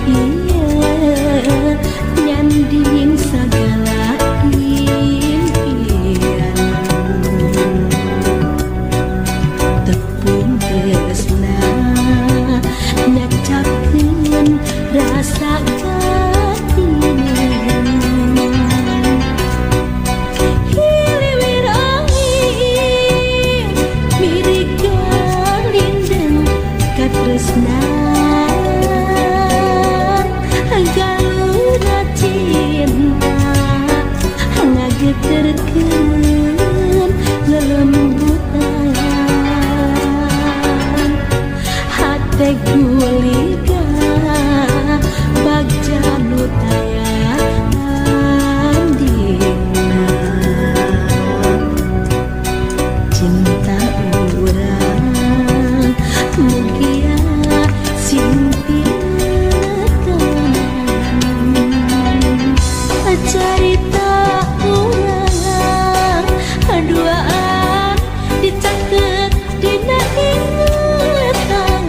iya nyanding segala impian tepung tresna nyacapkeun rasa katinan hiliwir angin mirip galindeng katresnan galuna cinta ngageterkeun lelembutan hate guliga bagja nu taya andina cinta urang mugia simpiatan carita urang duaan dicaket dina ingatan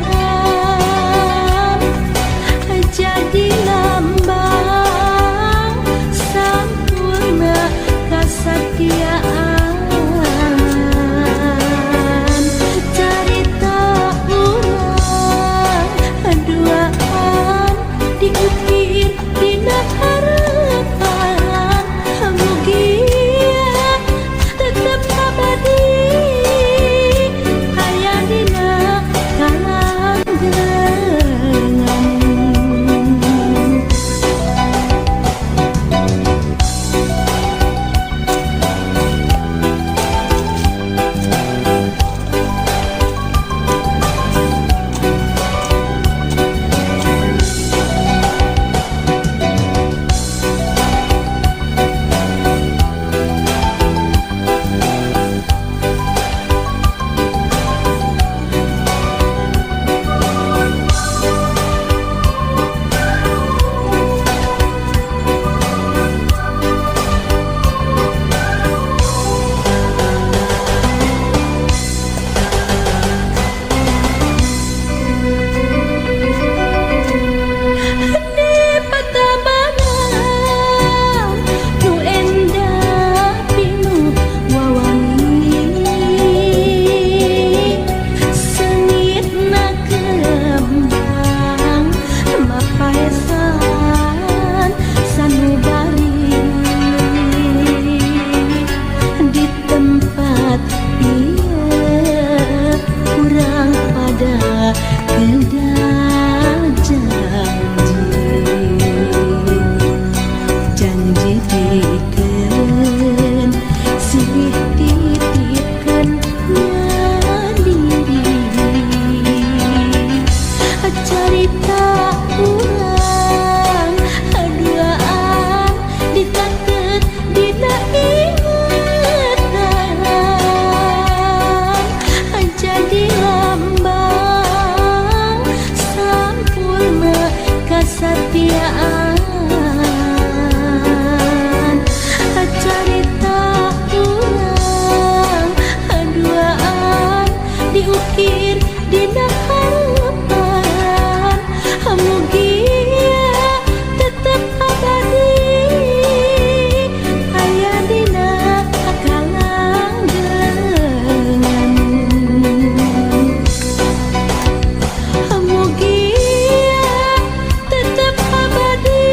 jadi lambang sampurna kasatiaan carita urang duaan diukir dina harapan mugia tetep abadi aya dina kalanggengan. Kesatiaan carita urang duaan diukir dina harapan mugia tetep abadi aya dina kalanggengan mugia tetep abadi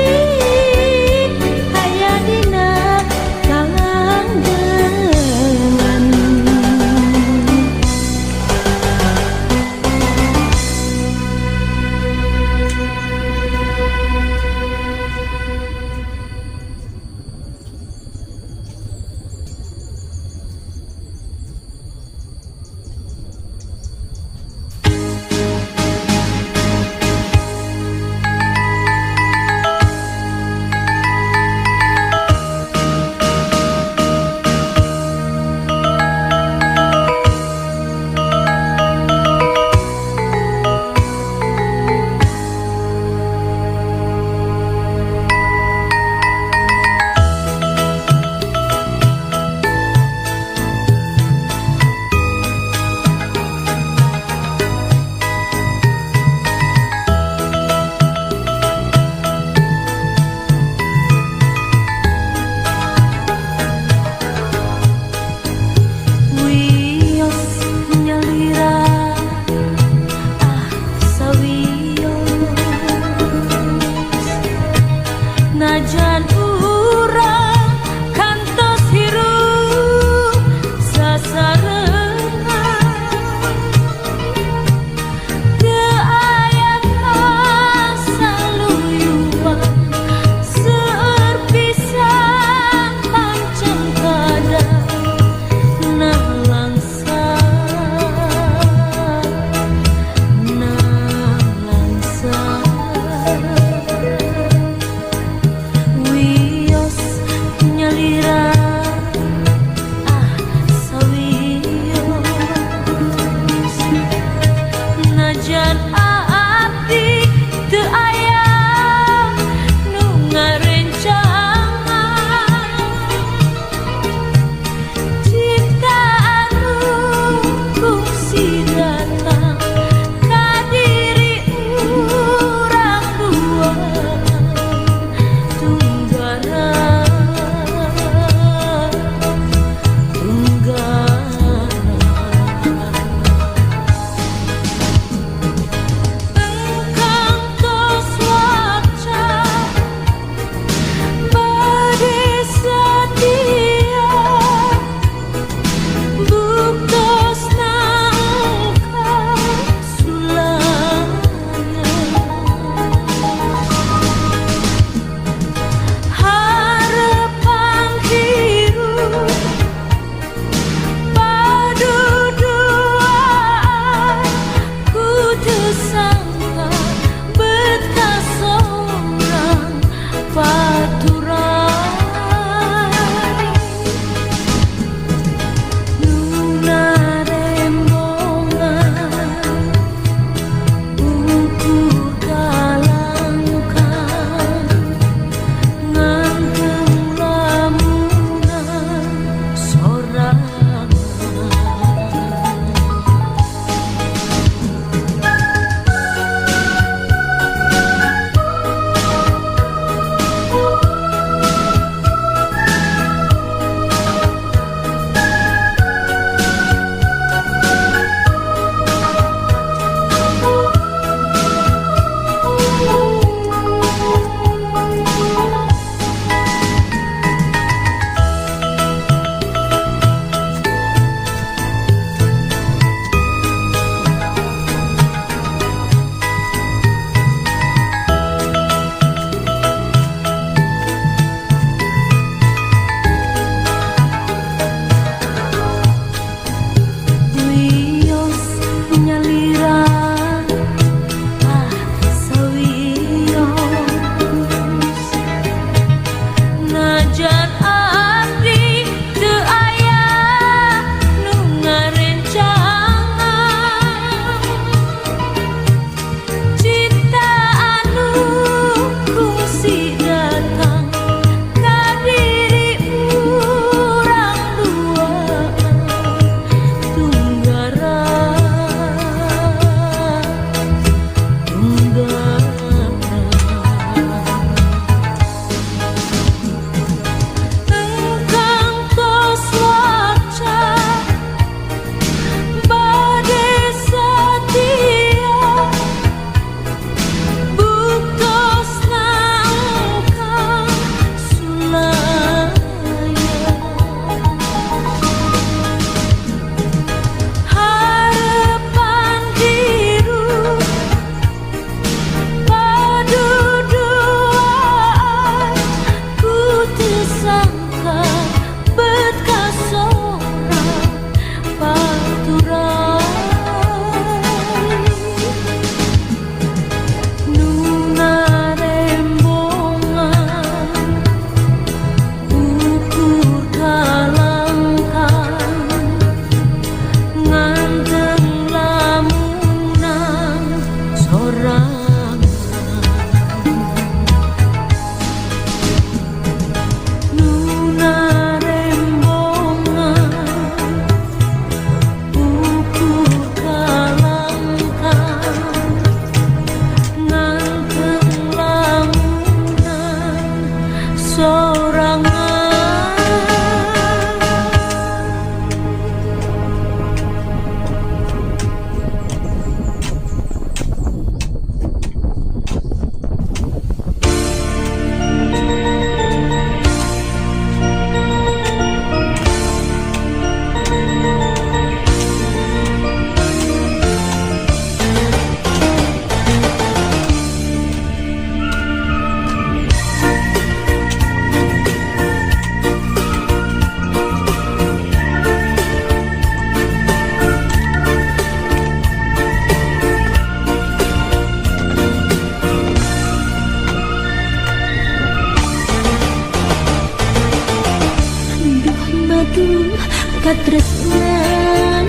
katresnan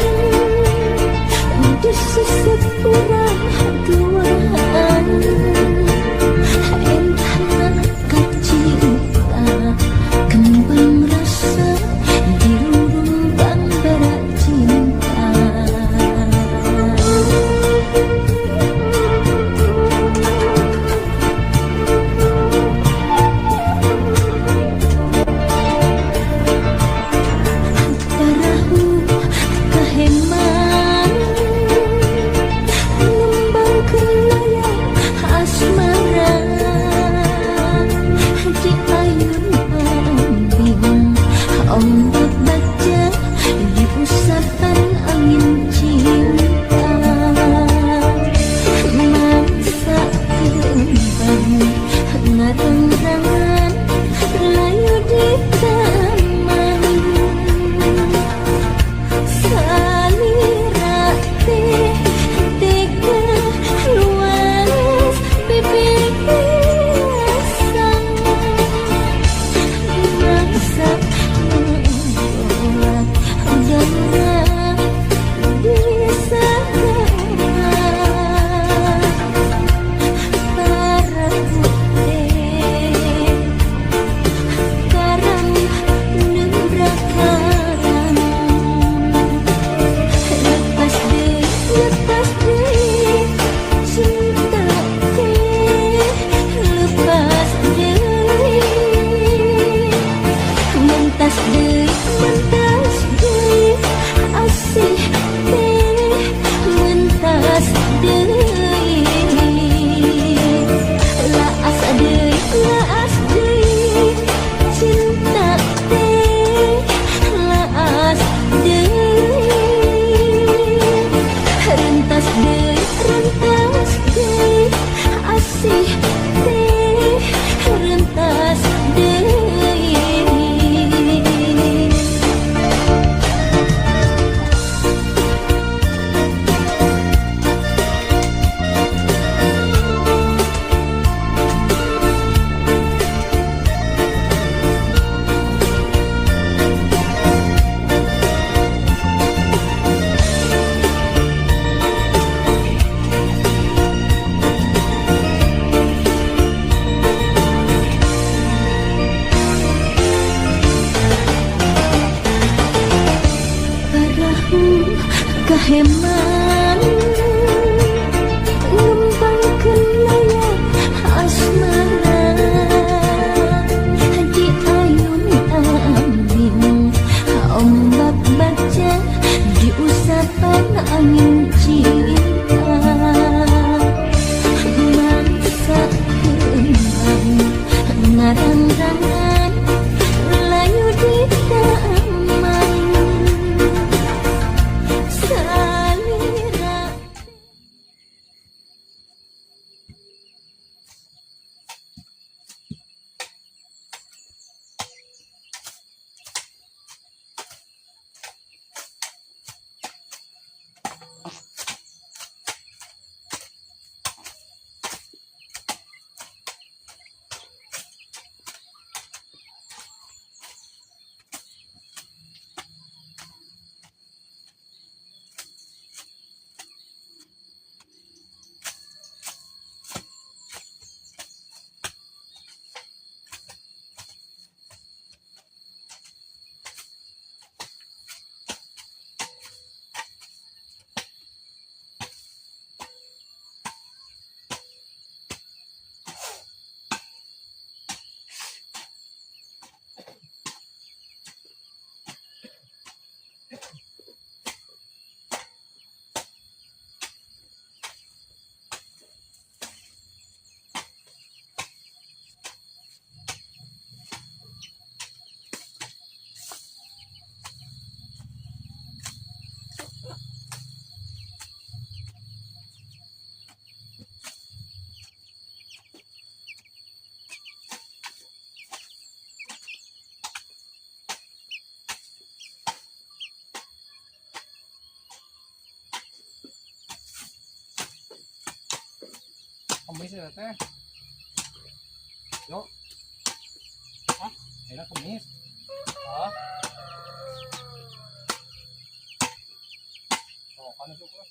di sisi kurang duaan entah kacinta kembang rasa di lurung bambara cinta. Kaheman ngembang kelayang asmara di ayun ambing ombak baca di usapan angin cinta mangsa kembang ngarang-rangan layu di taman. Kumis ya teh. Yuk. Hah? Enak kumis. Hah? panas juga.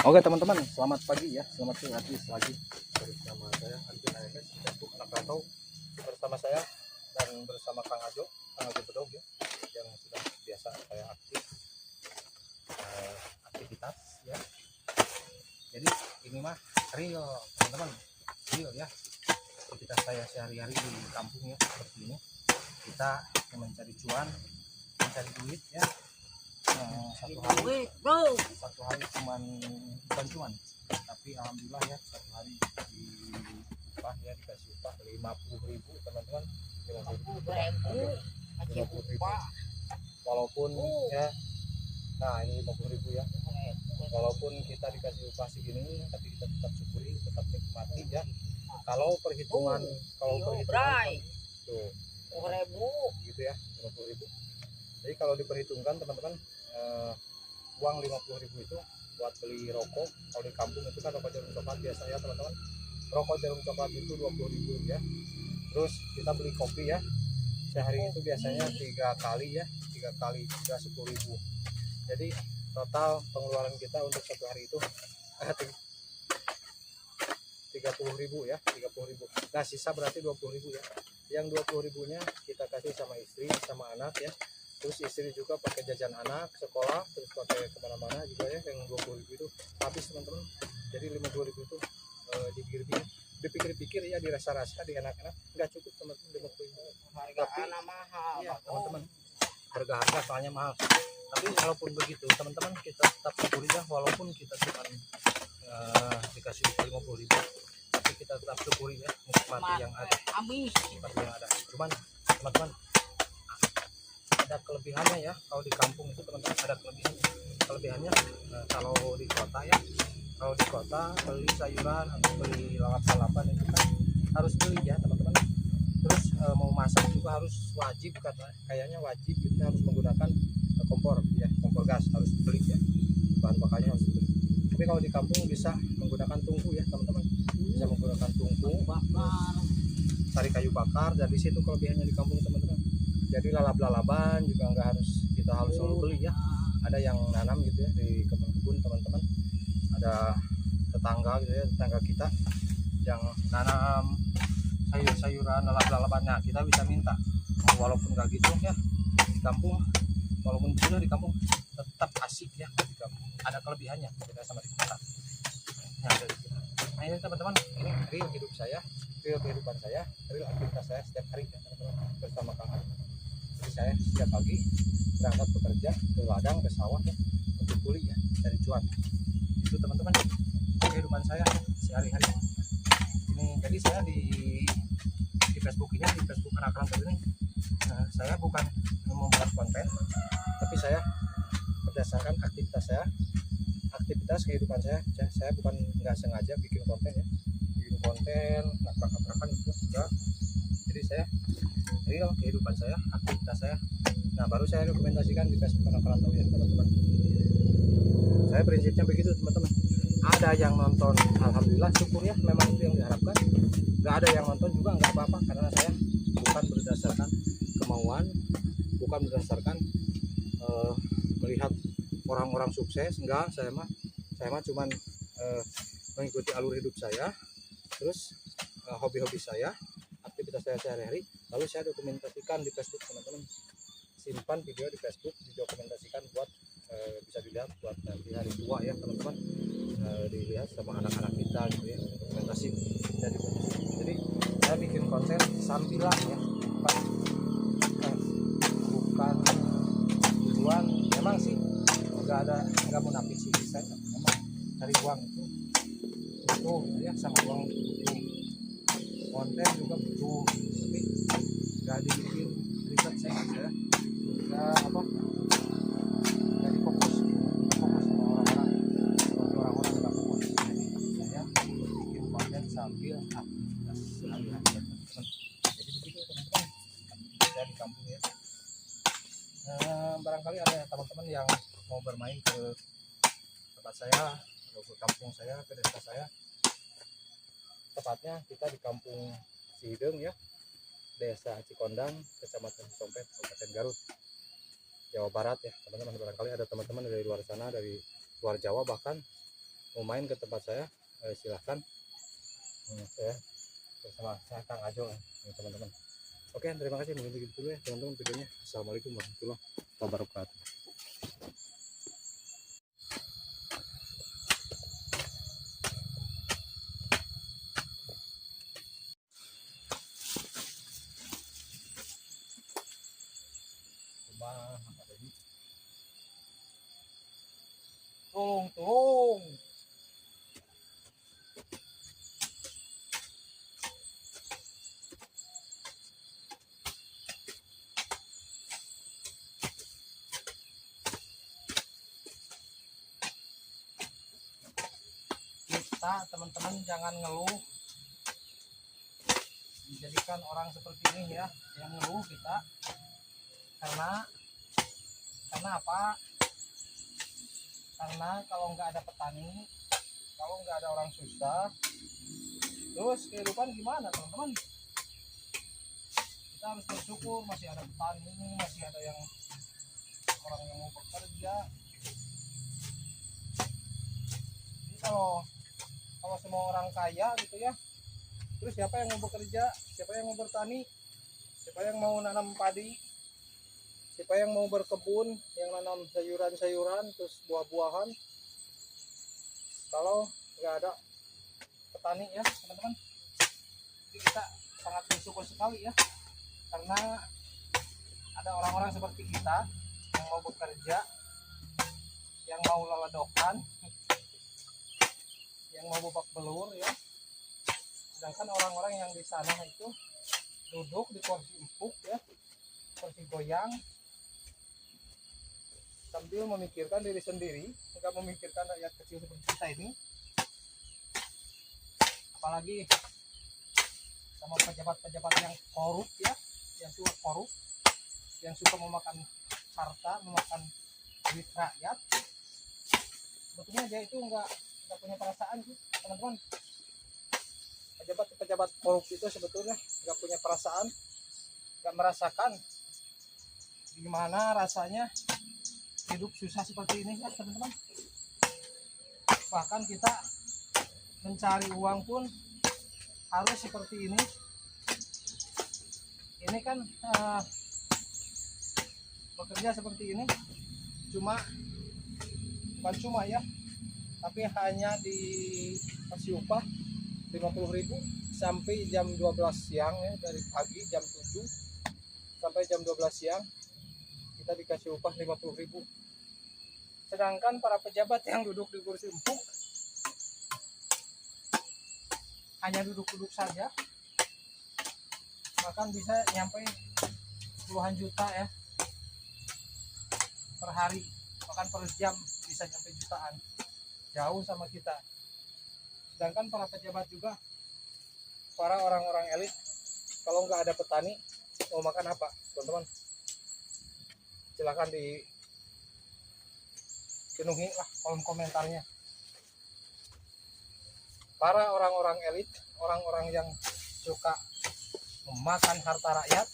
Oke teman-teman, selamat pagi ya, selamat pagi lagi bersama saya Alvin AMS untuk anak rantau, bersama saya dan bersama Kang Ajo Bedog ya, yang sudah biasa saya aktivitas ya. Jadi ini mah real teman-teman, real ya, aktivitas saya sehari-hari di kampung ya, seperti ini. Kita mencari cuan, mencari duit ya. Satu hari bukan cuman, tapi alhamdulillah ya, satu hari di upah ya, dikasih upah 50.000 teman-teman, 50.000 walaupun ya, nah ini 50.000 ya, walaupun kita dikasih upah segini tapi kita tetap syukuri, tetap nikmati ya. Kalau perhitungan tuh gitu ya, 50.000. Jadi kalau diperhitungkan teman-teman, uang 50.000 itu buat beli rokok. Kalau di kampung itu kan rokok jarum coklat biasa ya teman-teman, rokok jarum coklat itu 20.000 ya. Terus kita beli kopi ya, sehari itu biasanya 3 kali ya, 3 kali juga 10.000. Jadi total pengeluaran kita untuk satu hari itu 30.000 ya, 30.000. Nah sisa berarti 20.000 ya. Yang 20.000-nya kita kasih sama istri sama anak ya. Terus istri juga pakai jajan anak sekolah, terus pakai kemana-mana juga ya. Yang 20.000 itu habis teman-teman. Jadi 52.000 itu dipikir-pikir ya, dirasa-rasa, di enak-enak nggak cukup teman-teman. 50.000 harga mahal ya teman-teman, harga soalnya mahal. Tapi walaupun begitu teman-teman, kita tetap syukuri ya, walaupun kita cuma dikasih 50.000, tapi kita tetap syukuri ya, nikmati yang ada, nikmati yang ada. Cuman teman-teman ada kelebihannya ya, kalau di kampung itu teman-teman ada kelebihannya. Kalau di kota ya, kalau di kota beli sayuran atau beli lalap-lalapan itu kan harus beli ya teman-teman. Terus mau masak juga harus wajib, kayaknya wajib kita harus menggunakan kompor ya, kompor gas harus beli ya, bahan bakarnya harus beli. Tapi kalau di kampung bisa menggunakan tungku ya teman-teman, bisa menggunakan tungku, cari kayu bakar, dan di situ kelebihannya di kampung teman-teman. Jadi lalap-lalapan juga nggak harus selalu beli ya, ada yang nanam gitu ya di kebun teman-teman. Ada tetangga gitu ya, tetangga kita yang nanam sayur-sayuran, lalap-lalapannya, kita bisa minta. Walaupun nggak gitu ya di kampung, walaupun sudah di kampung tetap asik ya, di kampung ada kelebihannya beda sama di kota. Nah ini teman-teman, ini real hidup saya, real kehidupan saya, real aktivitas saya setiap hari ya teman-teman, bersama Kang Ari. Jadi saya setiap pagi berangkat bekerja ke ladang, ke sawah ya, untuk kuli ya, cari cuan. Itu teman-teman kehidupan saya sehari-hari ini. Jadi saya di Facebook ini, di Facebook Anak Rantau ini, saya bukan membuat konten, tapi saya berdasarkan aktivitas saya, aktivitas kehidupan saya bukan nggak sengaja bikin konten ya, bikin konten nabrak-nabrakan itu juga. Jadi saya real kehidupan saya, aktivitas saya, nah baru saya dokumentasikan di Facebook Anak Rantau ya teman-teman. Saya prinsipnya begitu teman-teman. Ada yang nonton, alhamdulillah, syukur ya, memang itu yang diharapkan. Nggak ada yang nonton juga nggak apa-apa, karena saya bukan berdasarkan kemauan, bukan berdasarkan melihat orang-orang sukses. Enggak, saya mah cuman mengikuti alur hidup saya, terus hobi-hobi saya, aktivitas saya sehari-hari, lalu saya dokumentasikan di Facebook teman-teman. Simpan video di Facebook, didokumentasikan buat bisa dilihat buat nanti hari tua ya teman-teman, dilihat sama anak-anak kita gitu ya, dokumentasi. Jadi saya bikin konten sambilan ya, bukan tujuan. Memang sih nggak munafik sih, saya memang cari uang itu butuh ya, sama uang butuh, konten juga butuh, tapi nggak dibikin riset saya nggak apa, nggak difokus sama orang-orang nggak fokus. Jadi saya bikin konten sambil aktivitas sehari-hari ya teman-teman. Jadi begitu teman-teman, saya di kampung ya. Barangkali ada teman-teman yang mau bermain ke tempat saya atau ke kampung saya, ke desa saya. Tepatnya kita di kampung Cihideng ya, Desa Cikondang, Kecamatan Sompet, Kabupaten Garut, Jawa Barat ya teman-teman. Barangkali ada teman-teman dari luar sana, dari luar Jawa bahkan mau main ke tempat saya, silahkan. Saya bersama saya Kang Ajo ya teman-teman. Oke, terima kasih, mungkin begitu dulu ya teman-teman videonya. Assalamualaikum warahmatullahi wabarakatuh. Tolong. Kita teman-teman jangan ngeluh, dijadikan orang seperti ini ya, yang ngeluh kita. Karena apa? Karena kalau nggak ada petani, kalau nggak ada orang susah, terus kehidupan gimana teman-teman? Kita harus bersyukur masih ada petani, masih ada yang orang yang mau bekerja. Jadi kalau semua orang kaya gitu ya, terus siapa yang mau bekerja, siapa yang mau bertani, siapa yang mau nanam padi, siapa yang mau berkebun, yang nanam sayuran-sayuran, terus buah-buahan, kalau nggak ada petani ya teman-teman. Jadi kita sangat bersyukur sekali ya, karena ada orang-orang seperti kita yang mau bekerja, yang mau laladokan, yang mau babak belur ya. Sedangkan orang-orang yang di sana itu duduk di kursi empuk ya, kursi goyang, sambil memikirkan diri sendiri, nggak memikirkan rakyat kecil seperti kita ini. Apalagi sama pejabat-pejabat yang korup ya, yang suka korup, yang suka memakan harta, memakan duit rakyat. Sebetulnya dia itu nggak punya perasaan sih teman-teman. Pejabat korup itu sebetulnya nggak punya perasaan, nggak merasakan gimana rasanya hidup susah seperti ini ya teman-teman. Bahkan kita mencari uang pun harus seperti ini. Ini kan bekerja seperti ini bukan cuma ya, tapi hanya dikasih upah 50.000 sampai jam 12 siang ya, dari pagi jam 7 sampai jam 12 siang kita dikasih upah 50.000. Sedangkan para pejabat yang duduk di kursi empuk hanya duduk-duduk saja, bahkan bisa nyampe puluhan juta ya per hari, bahkan per jam bisa nyampe jutaan, jauh sama kita. Sedangkan para pejabat juga, para orang-orang elit, kalau nggak ada petani mau makan apa teman-teman? Silahkan dipenuhi lah kolom komentarnya. Para orang-orang elit, orang-orang yang suka memakan harta rakyat,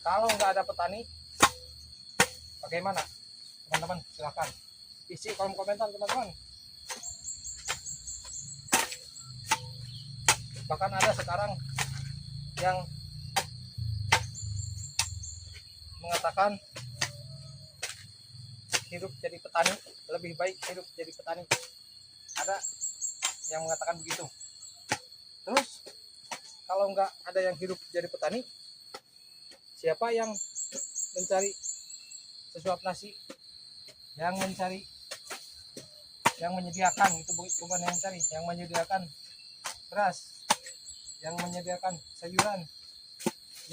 kalau nggak ada petani bagaimana teman-teman? Silahkan isi kolom komentar teman-teman. Bahkan ada sekarang yang mengatakan hidup jadi petani lebih baik hidup jadi petani. Ada yang mengatakan begitu. Terus kalau nggak ada yang hidup jadi petani, siapa yang mencari sesuap nasi, yang mencari, yang menyediakan, itu bukan yang mencari, yang menyediakan beras, yang menyediakan sayuran,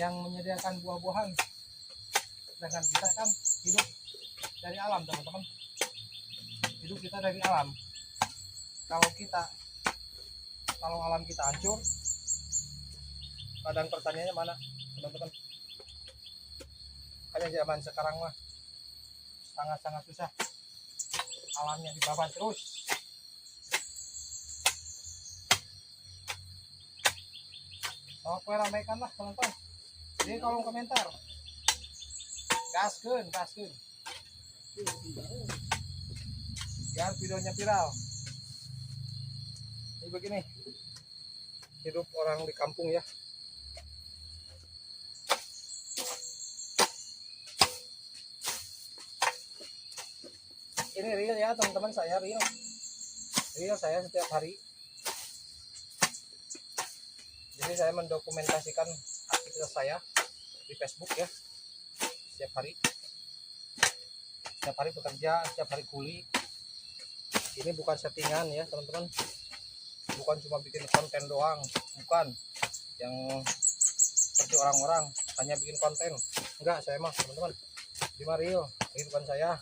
yang menyediakan buah-buahan. Sedangkan kita kan hidup dari alam teman-teman, hidup kita dari alam. Kalau alam kita hancur, ladang pertaniannya mana teman-teman? Hanya zaman sekarang mah sangat-sangat susah, alamnya dibabat terus. Oke, ramaikan lah teman-teman di kolom komentar. Gaskeun biar videonya viral. Ini begini hidup orang di kampung ya. Ini real ya teman-teman, saya real saya setiap hari. Jadi saya mendokumentasikan aktivitas saya di Facebook ya, setiap hari bekerja, setiap hari kuli. Ini bukan settingan ya teman-teman, bukan cuma bikin konten doang, bukan yang seperti orang-orang hanya bikin konten. Enggak, saya mah teman-teman di real kehidupan saya.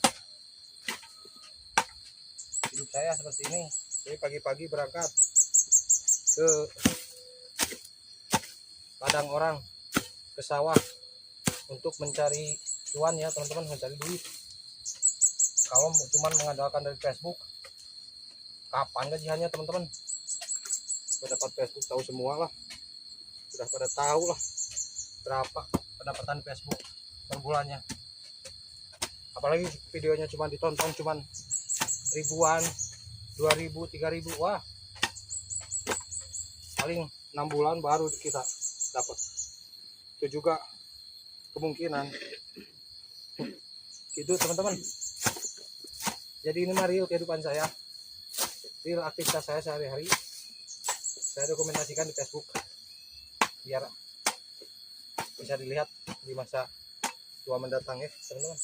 Hidup saya seperti ini. Jadi pagi-pagi berangkat ke ladang orang, ke sawah untuk mencari cuan ya teman-teman, mencari duit. Kalau cuman mengandalkan dari Facebook, kapan gajiannya teman-teman? Pendapat Facebook tahu semua lah, sudah pada tahu lah berapa pendapatan Facebook per bulannya. Apalagi videonya cuma ditonton cuman ribuan, 2.000, 3.000, wah paling 6 bulan baru kita dapat. Itu juga kemungkinan itu teman-teman. Jadi ini mah real kehidupan saya, real aktivitas saya sehari-hari, saya dokumentasikan di Facebook biar bisa dilihat di masa tua mendatang ya teman-teman.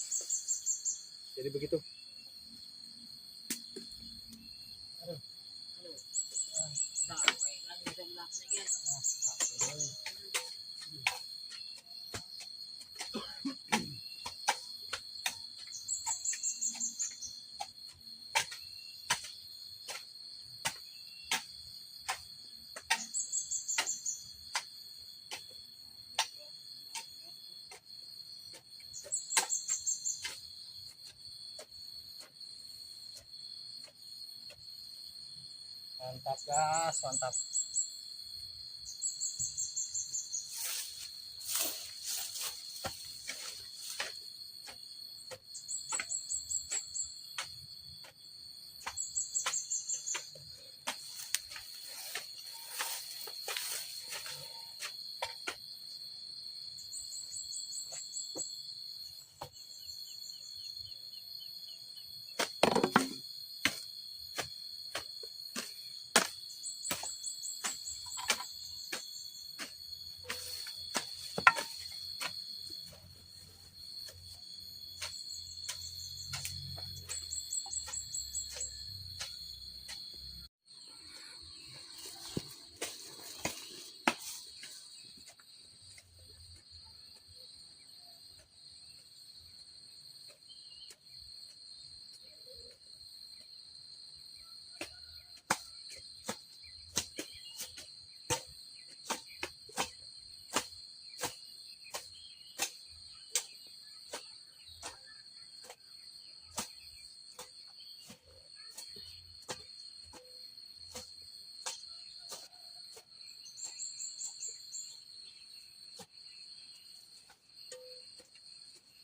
Jadi begitu. Mantap gas, mantap.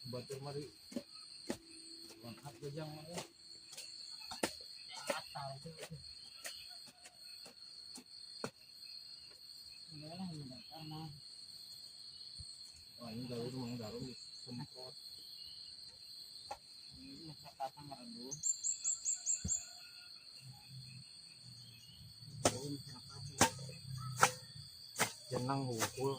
Batur mari angkat bejang ya. Atal tuh. Karena wah ini daun memang daun semprot. Ini pasang ngaradu. Jenang hukul.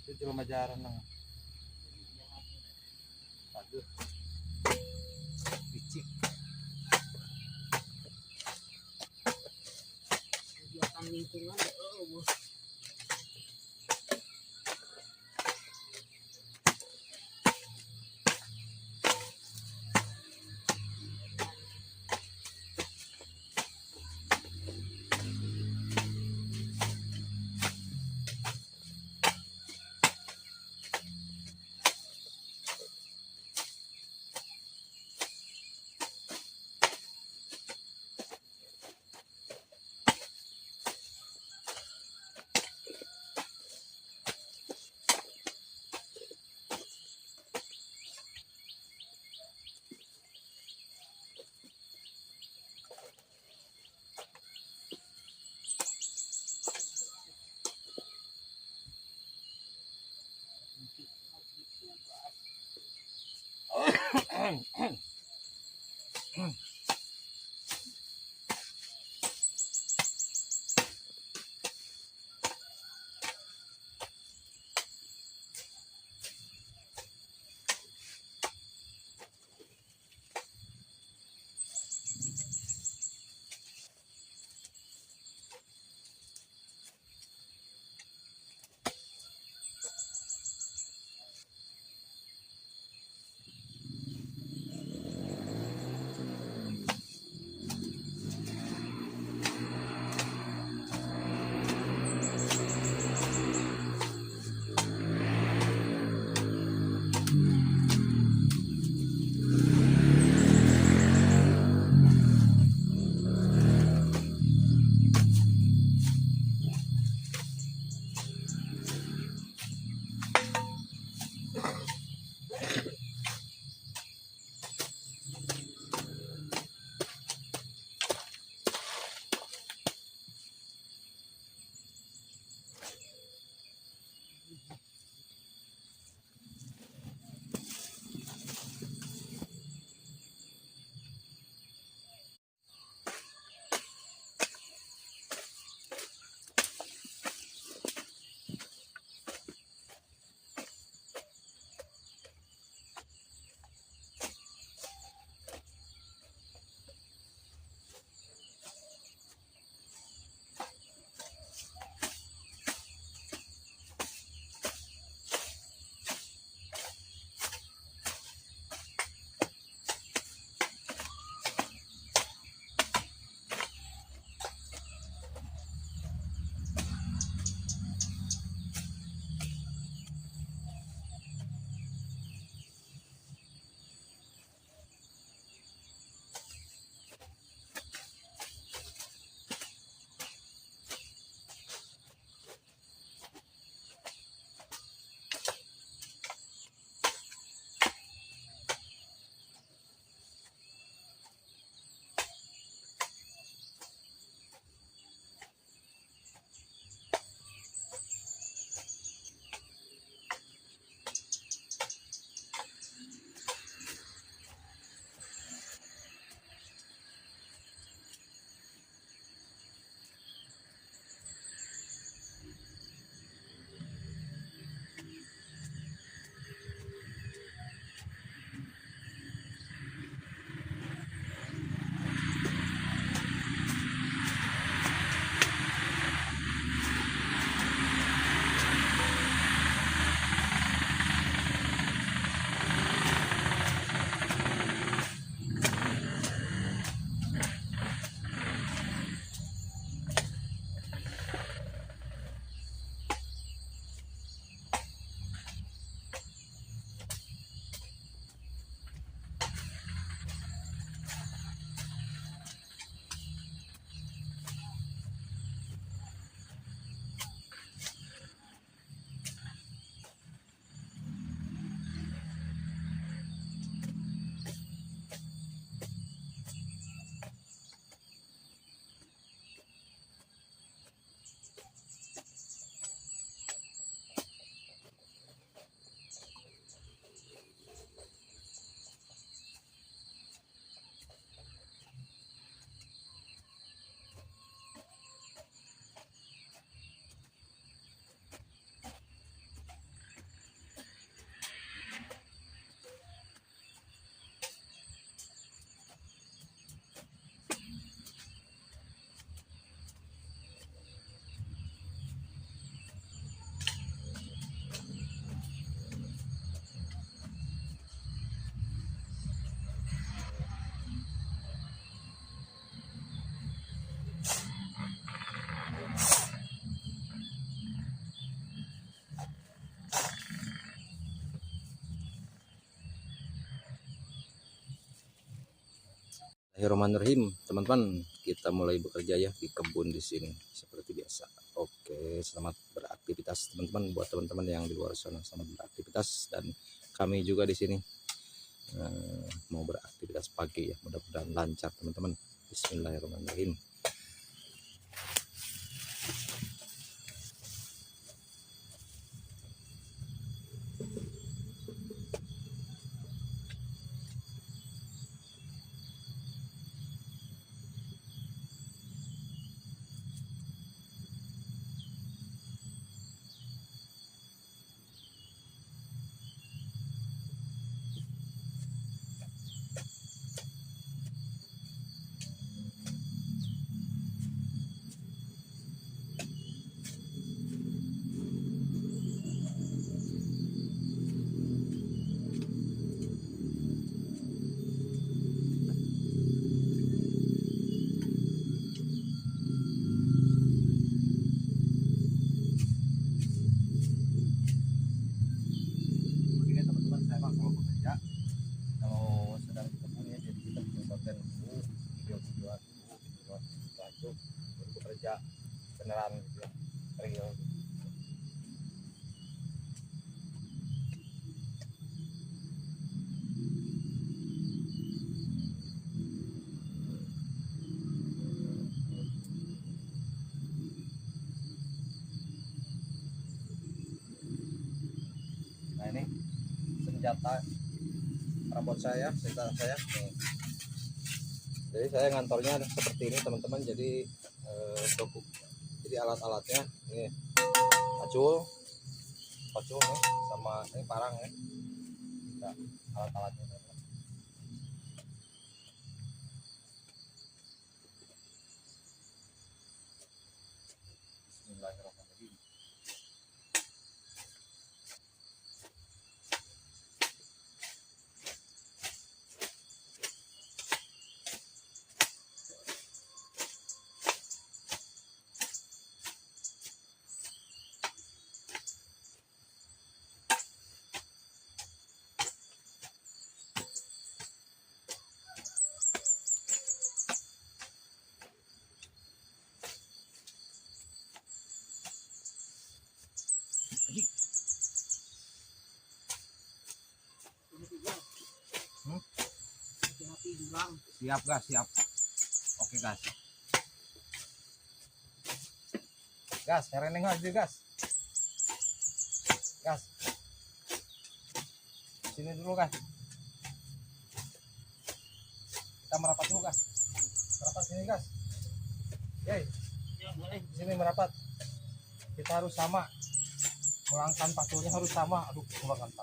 Itu cuma majaran nang. Aduh. Picik. Kegiatan lingkungan bos. Bismillahirrahmanirrahim, teman-teman, kita mulai bekerja ya di kebun di sini seperti biasa. Oke, selamat beraktivitas teman-teman, buat teman-teman yang di luar sana selamat beraktivitas, dan kami juga di sini mau beraktivitas pagi ya, mudah-mudahan lancar teman-teman. Bismillahirrahmanirrahim. Kalau sedang di kebun ya, jadi kita bikin konten dulu, video-video dulu, setelah itu baru bekerja beneran gitu ya, real. Nah ini senjata robot saya, senjata saya nih. Jadi saya ngantornya seperti ini teman-teman. Jadi alat-alatnya ini pacul nih, sama ini parang ya. Nah, alat-alatnya teman-teman. Bismillahirrahmanirrahim. Siap gas, siap. Oke gas. Gas, sereneng aja gas. Gas. Sini dulu gas. Kita merapat dulu gas. Merapat sini gas. Yeay. Sini merapat. Kita harus sama. Melangkan paculnya harus sama. Aduh, kurang.